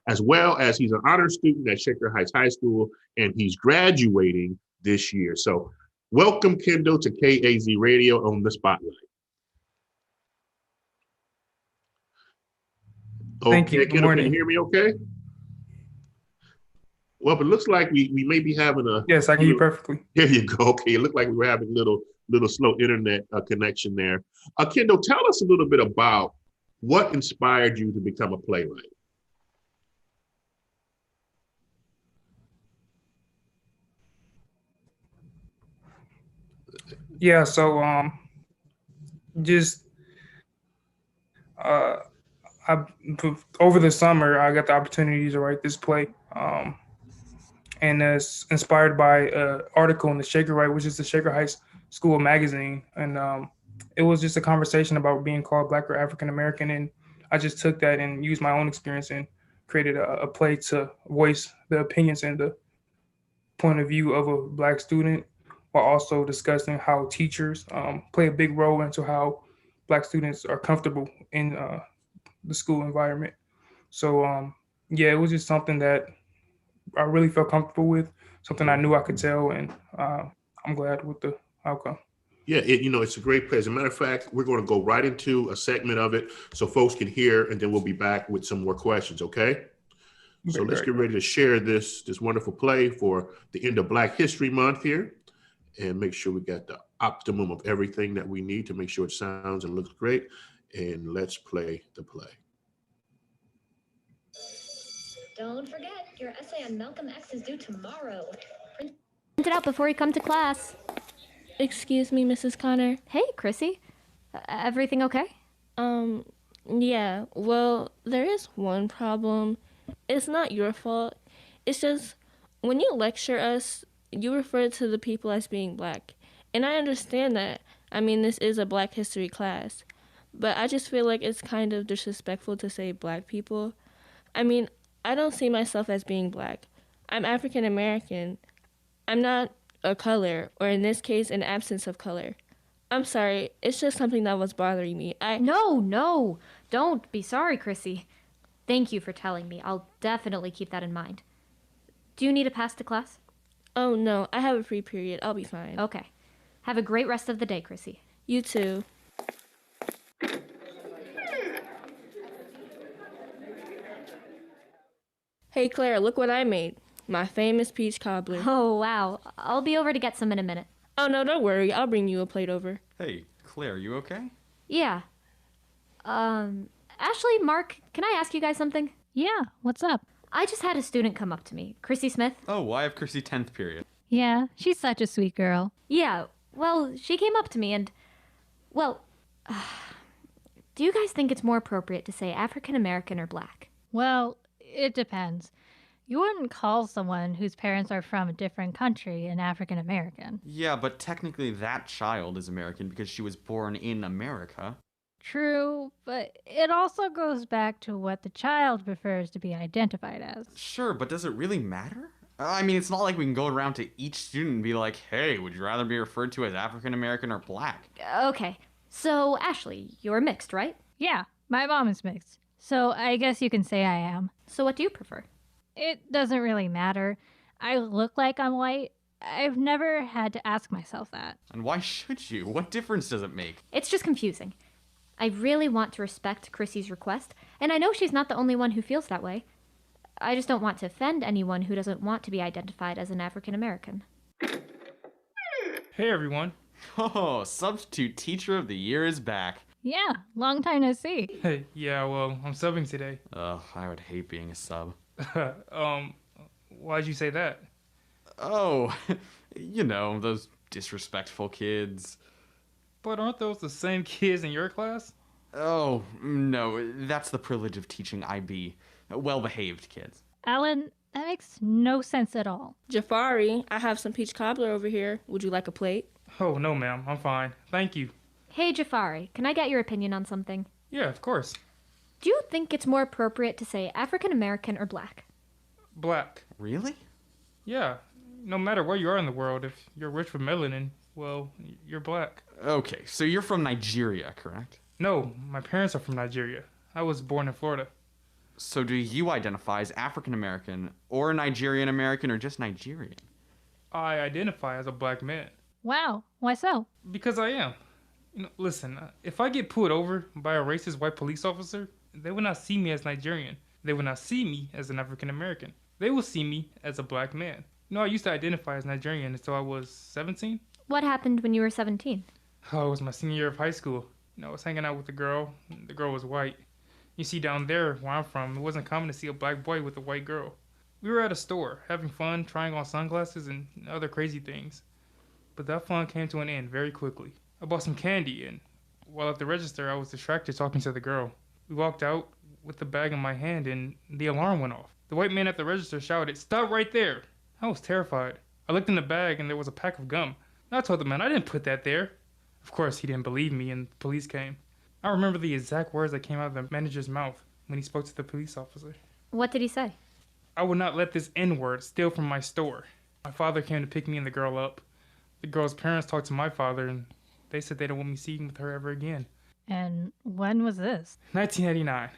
as well as he's an honor student at Shaker Heights High School, and he's graduating this year. So welcome, Kendall, to KAZ Radio on the Spotlight. Thank Okay, you. Good Kendall, can you morning. hear me okay? Well, but it looks like we may be having a Yes, I can hear you little, perfectly. here you go. Okay, it looked like we were having a little slow internet connection there. Kendall, tell us a little bit about what inspired you to become a playwright. Yeah, so just uh I over the summer I got the opportunity to write this play. And it's inspired by an article in the Shaker Right, which is the Shaker Heights School magazine. And it was just a conversation about being called Black or African American. And I just took that and used my own experience and created a play to voice the opinions and the point of view of a Black student, while also discussing how teachers play a big role into how Black students are comfortable in the school environment. So, yeah, it was just something that I really felt comfortable with, something I knew I could tell, and I'm glad with the outcome. Yeah, it's a great play. As a matter of fact, we're going to go right into a segment of it so folks can hear, and then we'll be back with some more questions, okay? So let's get ready to share this wonderful play for the end of Black History Month here, and make sure we got the optimum of everything that we need to make sure it sounds and looks great. And let's play the play. Don't forget, your essay on Malcolm X is due tomorrow. Print it out before you come to class. Excuse me, Mrs. Connor. Hey, Chrissy. Everything okay? Yeah, well, there is one problem. It's not your fault. It's just, when you lecture us, you refer to the people as being Black. And I understand that. I mean, this is a Black history class. But I just feel like it's kind of disrespectful to say Black people. I mean, I don't see myself as being Black. I'm African American. I'm not a color, or in this case, an absence of color. I'm sorry, it's just something that was bothering me. No, don't be sorry, Chrissy. Thank you for telling me. I'll definitely keep that in mind. Do you need to pass to class? Oh, no, I have a free period. I'll be fine. Okay. Have a great rest of the day, Chrissy. You too. Hey, Claire, look what I made. My famous peach cobbler. Oh, wow. I'll be over to get some in a minute. Oh, no, don't worry. I'll bring you a plate over. Hey, Claire, you okay? Yeah. Ashley, Mark, can I ask you guys something? Yeah, what's up? I just had a student come up to me. Chrissy Smith. Oh, I have Chrissy 10th period. Yeah, she's such a sweet girl. Yeah, well, she came up to me and, well, do you guys think it's more appropriate to say African American or Black? Well, it depends. You wouldn't call someone whose parents are from a different country an African American. Yeah, but technically that child is American because she was born in America. True, but it also goes back to what the child prefers to be identified as. Sure, but does it really matter? I mean, it's not like we can go around to each student and be like, hey, would you rather be referred to as African American or Black? Okay, so Ashley, you're mixed, right? Yeah, my mom is mixed, so I guess you can say I am. So what do you prefer? It doesn't really matter. I look like I'm white. I've never had to ask myself that. And why should you? What difference does it make? It's just confusing. I really want to respect Chrissy's request, and I know she's not the only one who feels that way. I just don't want to offend anyone who doesn't want to be identified as an African American. Hey, everyone. Oh, substitute teacher of the year is back. Yeah, long time no see. Hey, yeah, well, I'm subbing today. Ugh, I would hate being a sub. Why'd you say that? Oh, you know, those disrespectful kids. But aren't those the same kids in your class? Oh, no, that's the privilege of teaching IB. Well-behaved kids. Alan, that makes no sense at all. Jafari, I have some peach cobbler over here. Would you like a plate? Oh, no, ma'am. I'm fine. Thank you. Hey, Jafari, can I get your opinion on something? Yeah, of course. Do you think it's more appropriate to say African American or Black? Black. Really? Yeah. No matter where you are in the world, if you're rich with melanin, well, you're Black. Okay, so you're from Nigeria, correct? No, my parents are from Nigeria. I was born in Florida. So do you identify as African American or Nigerian American or just Nigerian? I identify as a black man Wow, why so? because I am. Listen, if I get pulled over by a racist white police officer, they will not see me as Nigerian. They will not see me as an African American. They will see me as a black man. I used to identify as Nigerian until I was 17. What happened when you were 17? Oh, it was my senior year of high school. I was hanging out with a girl. The girl was white. You see, down there where I'm from, it wasn't common to see a black boy with a white girl. We were at a store, having fun, trying on sunglasses and other crazy things. But that fun came to an end very quickly. I bought some candy, and while at the register, I was distracted talking to the girl. We walked out with the bag in my hand, and the alarm went off. The white man at the register shouted, "Stop right there!" I was terrified. I looked in the bag, and there was a pack of gum. I told the man I didn't put that there. Of course, he didn't believe me, and the police came. I remember the exact words that came out of the manager's mouth when he spoke to the police officer. What did he say? "I will not let this N-word steal from my store." My father came to pick me and the girl up. The girl's parents talked to my father, and they said they don't want me seeing with her ever again. And when was this? 1989.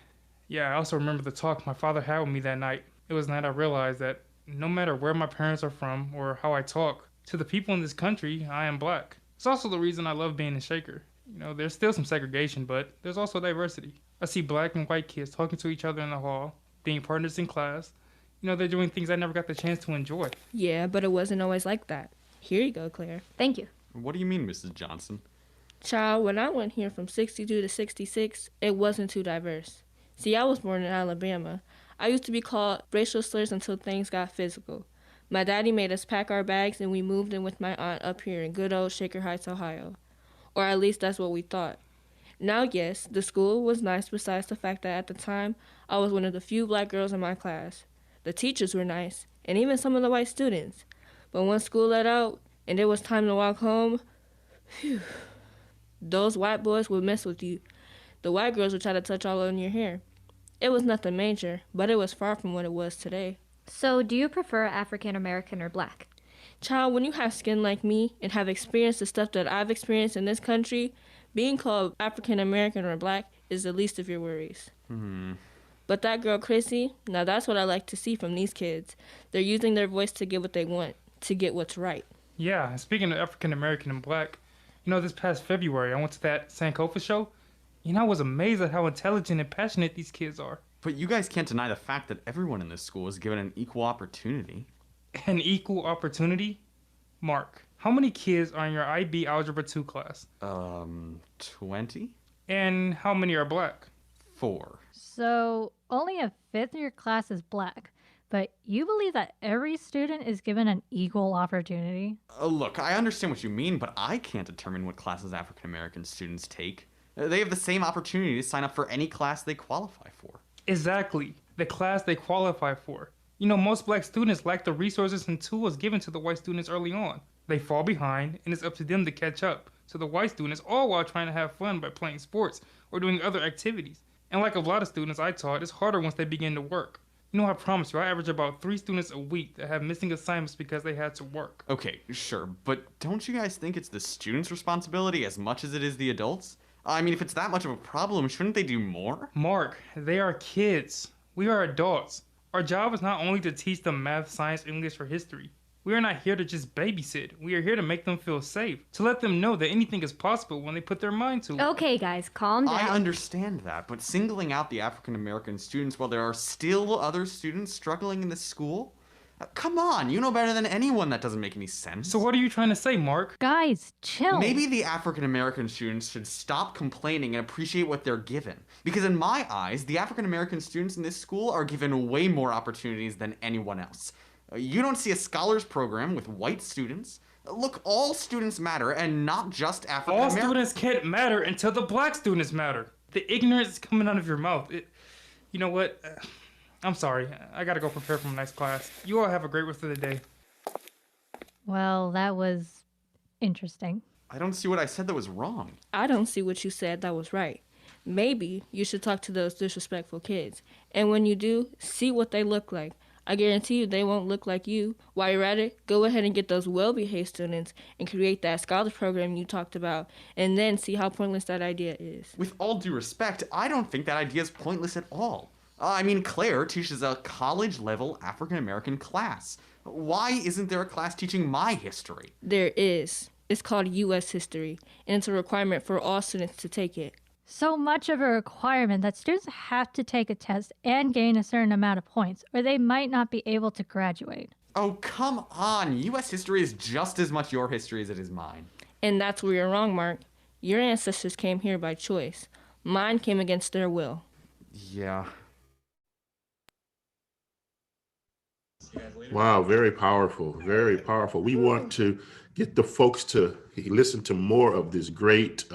Yeah, I also remember the talk my father had with me that night. It was the night I realized that no matter where my parents are from or how I talk, to the people in this country, I am black. It's also the reason I love being in Shaker. There's still some segregation, but there's also diversity. I see black and white kids talking to each other in the hall, being partners in class. They're doing things I never got the chance to enjoy. Yeah, but it wasn't always like that. Here you go, Claire. Thank you. What do you mean, Mrs. Johnson? Child, when I went here from 62 to 66, it wasn't too diverse. See, I was born in Alabama. I used to be called racial slurs until things got physical. My daddy made us pack our bags and we moved in with my aunt up here in good old Shaker Heights, Ohio. Or at least that's what we thought. Now, yes, the school was nice besides the fact that at the time, I was one of the few black girls in my class. The teachers were nice, and even some of the white students. But once school let out and it was time to walk home, phew, those white boys would mess with you. The white girls would try to touch all on your hair. It was nothing major, but it was far from what it was today. So, do you prefer African American or black? Child, when you have skin like me and have experienced the stuff that I've experienced in this country, being called African American or black is the least of your worries. But that girl, Chrissy, now that's what I like to see from these kids. They're using their voice to get what they want, to get what's right. Yeah, and speaking of African American and black, this past February, I went to that Sankofa show. I was amazed at how intelligent and passionate these kids are. But you guys can't deny the fact that everyone in this school is given an equal opportunity. An equal opportunity? Mark, how many kids are in your IB Algebra 2 class? 20? And how many are black? 4. So, only a fifth of your class is black, but you believe that every student is given an equal opportunity? Look, I understand what you mean, but I can't determine what classes African American students take. They have the same opportunity to sign up for any class they qualify for. Exactly, the class they qualify for. Most black students lack the resources and tools given to the white students early on. They fall behind, and it's up to them to catch up to the white students, all while trying to have fun by playing sports or doing other activities. And like a lot of students I taught, it's harder once they begin to work. I promise you, I average about 3 students a week that have missing assignments because they had to work. Okay, sure, but don't you guys think it's the students' responsibility as much as it is the adults? I mean, if it's that much of a problem, shouldn't they do more? Mark, they are kids. We are adults. Our job is not only to teach them math, science, English, or history. We are not here to just babysit. We are here to make them feel safe, to let them know that anything is possible when they put their mind to it. Okay, guys, calm down. I understand that, but singling out the African American students while there are still other students struggling in this school? Come on, you know better than anyone that doesn't make any sense. So what are you trying to say, Mark? Guys, chill. Maybe the African American students should stop complaining and appreciate what they're given. Because in my eyes, the African American students in this school are given way more opportunities than anyone else. You don't see a scholars program with white students. Look, all students matter, and not just African American. All students can't matter until the black students matter. The ignorance is coming out of your mouth. You know what? I'm sorry. I gotta go prepare for my next class. You all have a great rest of the day. Well, that was interesting. I don't see what I said that was wrong. I don't see what you said that was right. Maybe you should talk to those disrespectful kids. And when you do, see what they look like. I guarantee you they won't look like you. While you're at it, go ahead and get those well-behaved students and create that scholars program you talked about, and then see how pointless that idea is. With all due respect, I don't think that idea is pointless at all. I mean, Claire teaches a college-level African-American class. Why isn't there a class teaching my history? There is. It's called U.S. History, and it's a requirement for all students to take it. So much of a requirement that students have to take a test and gain a certain amount of points, or they might not be able to graduate. Oh, come on. U.S. history is just as much your history as it is mine. And that's where you're wrong, Mark. Your ancestors came here by choice. Mine came against their will. Yeah. Wow, very powerful, very powerful. We want to get the folks to listen to more of this great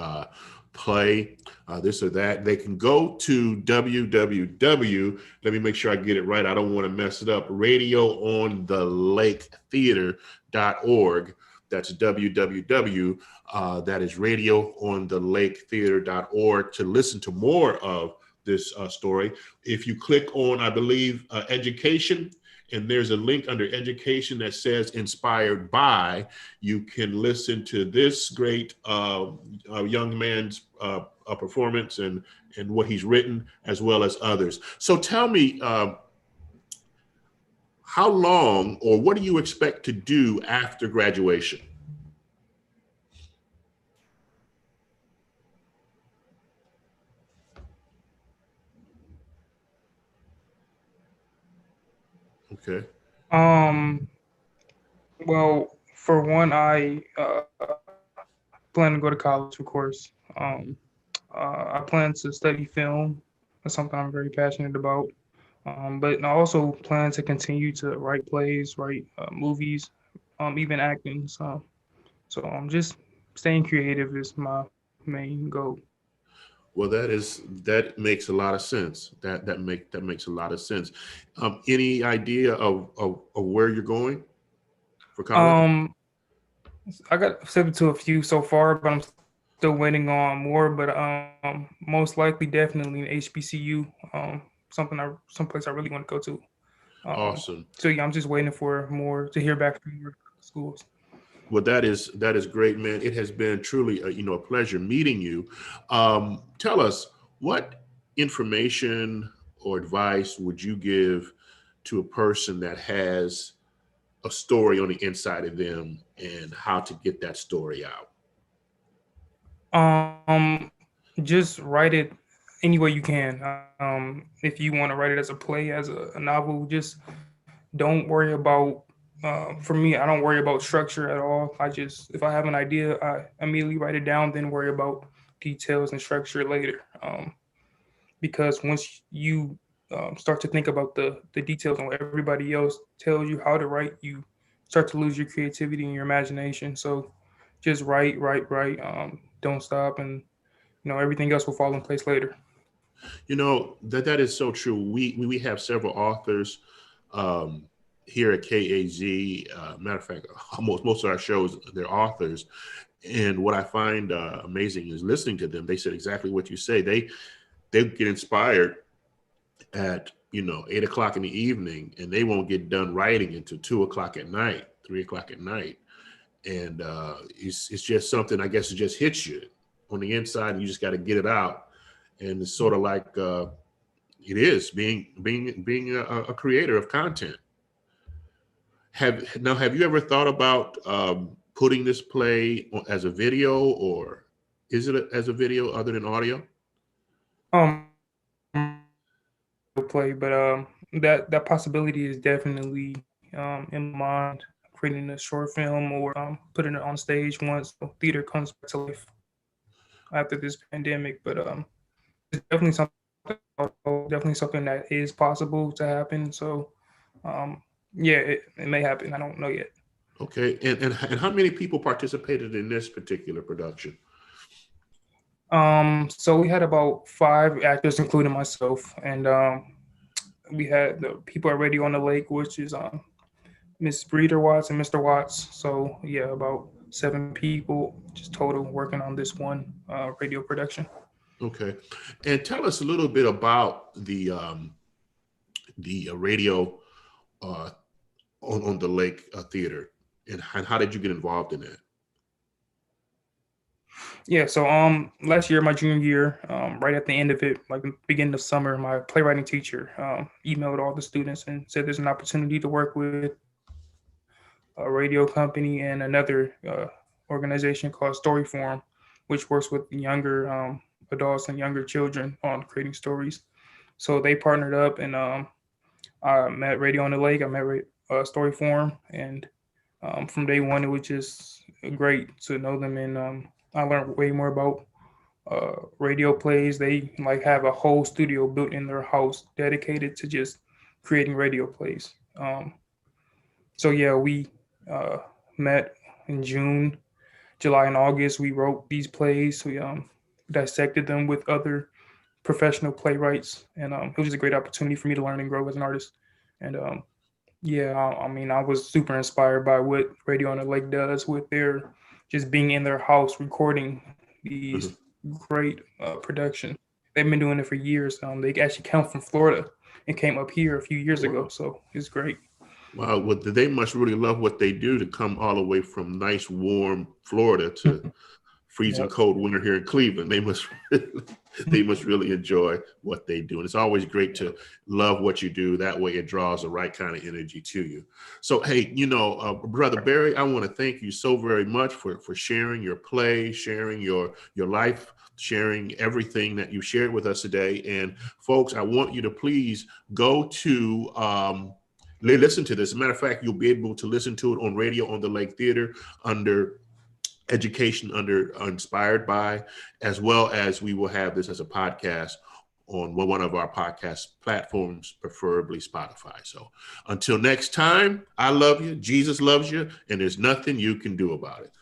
play, this or that. They can go to www, let me make sure I get it right, I don't want to mess it up, radioonthelaketheater.org. That's www, that is radioonthelaketheater.org, to listen to more of this story. If you click on, I believe, education, and there's a link under education that says inspired by, you can listen to this great young man's performance and what he's written, as well as others. So tell me, how long or what do you expect to do after graduation? Okay. Well, for one, I plan to go to college, of course. I plan to study film. That's something I'm very passionate about. But I also plan to continue to write plays, write movies, even acting. So I'm just staying creative is my main goal. Well, that makes a lot of sense. That makes a lot of sense. Any idea of where you're going for college? I got accepted to a few so far, but I'm still waiting on more. But most likely, definitely an HBCU. Someplace I really want to go to. Awesome. So yeah, I'm just waiting for more to hear back from more schools. Well, that is great, man. It has been truly a pleasure meeting you. Tell us, what information or advice would you give to a person that has a story on the inside of them and how to get that story out? Um, just write it any way you can. If you want to write it as a play, as a novel, just don't worry about. For me, I don't worry about structure at all. If I have an idea, I immediately write it down, then worry about details and structure later. Because once you start to think about the details and what everybody else tells you how to write, you start to lose your creativity and your imagination. So just write, write, write. Don't stop, and everything else will fall in place later. That is so true. We have several authors um, here at KAZ. Matter of fact, almost most of our shows, they're authors. And what I find amazing is listening to them. They said exactly what you say. They get inspired at 8 o'clock in the evening, and they won't get done writing until 2 o'clock at night, 3 o'clock at night. And it's just something, I guess, it just hits you on the inside, and you just got to get it out. And it's sort of like it is being a creator of content. Have you ever thought about putting this play as a video, or is it as a video other than audio? Um, play, but that possibility is definitely in mind. Creating a short film or putting it on stage once theater comes back to life after this pandemic. But it's definitely something that is possible to happen. So yeah, it may happen. I don't know yet. Okay, and how many people participated in this particular production? So we had about 5 actors, including myself, and we had the people at Radio on the Lake, which is Miss Breeder Watts and Mr. Watts. So yeah, about 7 people just total working on this one radio production. Okay, and tell us a little bit about the radio on the Lake Theater, and how did you get involved in that? Yeah, so last year, my junior year, right at the end of it, like the beginning of summer, my playwriting teacher emailed all the students and said there's an opportunity to work with a radio company and another organization called Storyform, which works with younger adults and younger children on creating stories. So they partnered up, and I met Radio on the Lake. I met Storyform, and from day one, it was just great to know them, and I learned way more about radio plays. They like have a whole studio built in their house dedicated to just creating radio plays. So yeah, we uh, met in June, July, and August. We wrote these plays. We dissected them with other professional playwrights, and it was just a great opportunity for me to learn and grow as an artist. And yeah, I mean, I was super inspired by what Radio on the Lake does with their just being in their house recording these Mhm. great production. They've been doing it for years. They actually come from Florida and came up here a few years ago, Wow. so it's great. Wow. Well, they must really love what they do to come all the way from nice, warm Florida to freezing Yep. cold winter here in Cleveland. They must they must really enjoy what they do. And it's always great to love what you do. That way it draws the right kind of energy to you. So, hey, Brother Barry, I want to thank you so very much for sharing your play, sharing your life, sharing everything that you shared with us today. And folks, I want you to please go to listen to this. As a matter of fact, you'll be able to listen to it on Radio on the Lake Theater under education under inspired by, as well as we will have this as a podcast on one of our podcast platforms, preferably Spotify. So until next time, I love you, Jesus loves you, and there's nothing you can do about it.